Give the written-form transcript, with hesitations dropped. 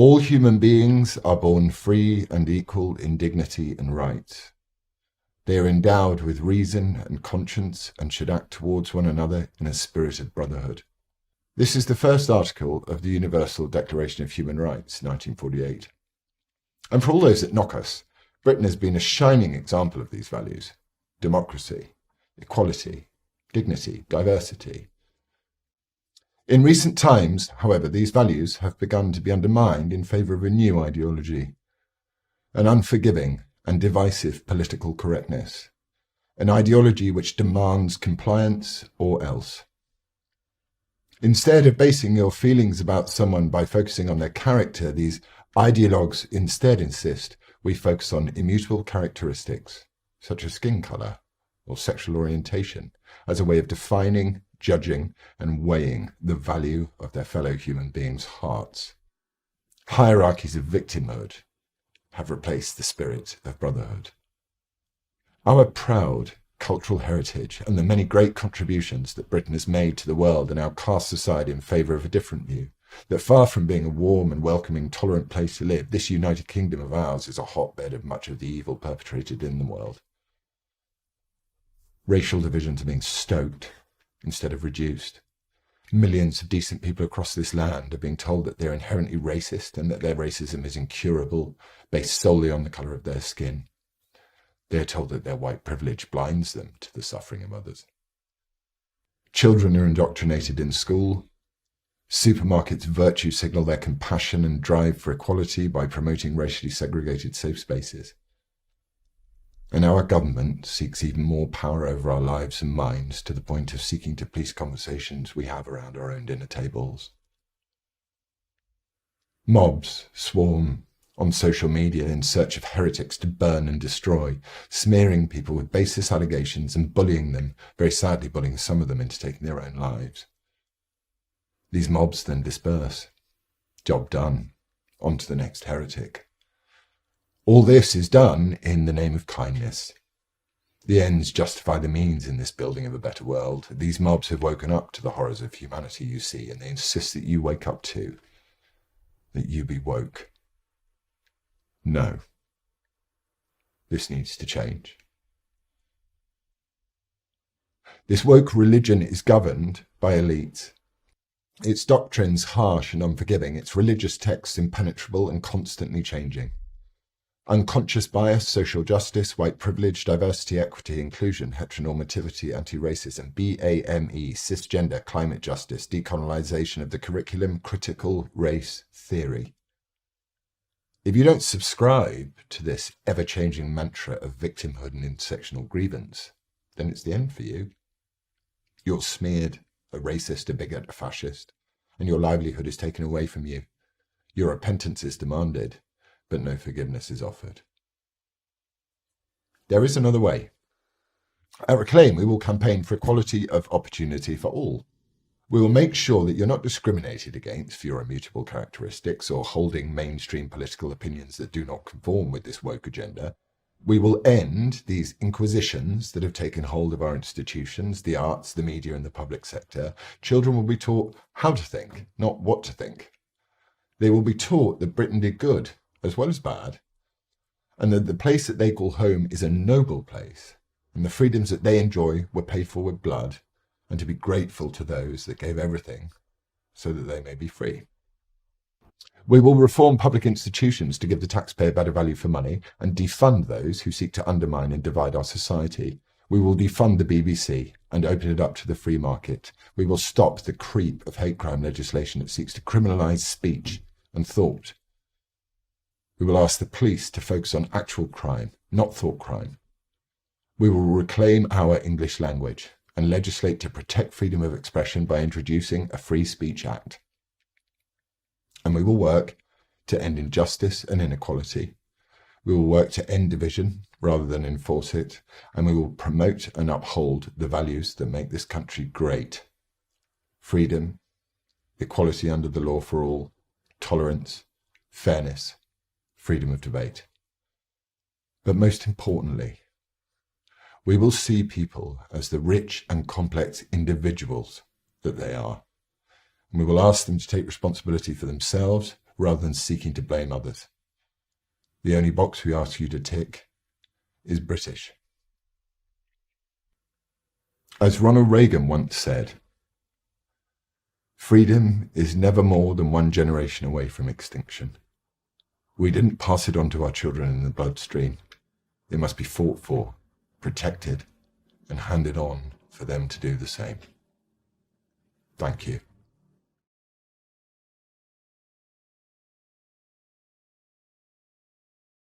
All human beings are born free and equal in dignity and rights. They are endowed with reason and conscience and should act towards one another in a spirit of brotherhood. This is the first article of the Universal Declaration of Human Rights, 1948. And for all those that knock us, Britain has been a shining example of these values: democracy, equality, dignity, diversity. In recent times, however, these values have begun to be undermined in favour of a new ideology, an unforgiving and divisive political correctness, an ideology which demands compliance or else. Instead of basing your feelings about someone by focusing on their character, these ideologues instead insist we focus on immutable characteristics, such as skin colour or sexual orientation, as a way of defining, judging and weighing the value of their fellow human beings' hearts. Hierarchies of victimhood have replaced the spirit of brotherhood. Our proud cultural heritage and the many great contributions that Britain has made to the world are now cast aside in favour of a different view, that far from being a warm and welcoming, tolerant place to live, this United Kingdom of ours is a hotbed of much of the evil perpetrated in the world. Racial divisions are being stoked instead of reduced. Millions of decent people across this land are being told that they're inherently racist and that their racism is incurable, based solely on the colour of their skin. They're told that their white privilege blinds them to the suffering of others. Children are indoctrinated in school. Supermarkets virtue signal their compassion and drive for equality by promoting racially segregated safe spaces. And our government seeks even more power over our lives and minds, to the point of seeking to police conversations we have around our own dinner tables. Mobs swarm on social media in search of heretics to burn and destroy, smearing people with baseless allegations and bullying them, very sadly bullying some of them into taking their own lives. These mobs then disperse. Job done. On to the next heretic. All this is done in the name of kindness. The ends justify the means in this building of a better world. These mobs have woken up to the horrors of humanity, you see, and they insist that you wake up too, that you be woke. No. This needs to change. This woke religion is governed by elites. Its doctrines harsh and unforgiving, its religious texts impenetrable and constantly changing. Unconscious bias, social justice, white privilege, diversity, equity, inclusion, heteronormativity, anti-racism, BAME, cisgender, climate justice, decolonization of the curriculum, critical race theory. If you don't subscribe to this ever-changing mantra of victimhood and intersectional grievance, then it's the end for you. You're smeared a racist, a bigot, a fascist, and your livelihood is taken away from you. Your repentance is demanded, but no forgiveness is offered. There is another way. At Reclaim, we will campaign for equality of opportunity for all. We will make sure that you're not discriminated against for your immutable characteristics or holding mainstream political opinions that do not conform with this woke agenda. We will end these inquisitions that have taken hold of our institutions, the arts, the media, and the public sector. Children will be taught how to think, not what to think. They will be taught that Britain did good as well as bad, and that the place that they call home is a noble place, and the freedoms that they enjoy were paid for with blood, and to be grateful to those that gave everything so that they may be free. We will reform public institutions to give the taxpayer better value for money and defund those who seek to undermine and divide our society. We will defund the BBC and open it up to the free market. We will stop the creep of hate crime legislation that seeks to criminalise speech and thought. We will ask the police to focus on actual crime, not thought crime. We will reclaim our English language and legislate to protect freedom of expression by introducing a Free Speech Act. And we will work to end injustice and inequality. We will work to end division rather than enforce it, and we will promote and uphold the values that make this country great: freedom, equality under the law for all, tolerance, fairness, freedom of debate. But most importantly, we will see people as the rich and complex individuals that they are. And we will ask them to take responsibility for themselves, rather than seeking to blame others. The only box we ask you to tick is British. As Ronald Reagan once said, freedom is never more than one generation away from extinction. We didn't pass it on to our children in the bloodstream. It must be fought for, protected, and handed on for them to do the same. Thank you.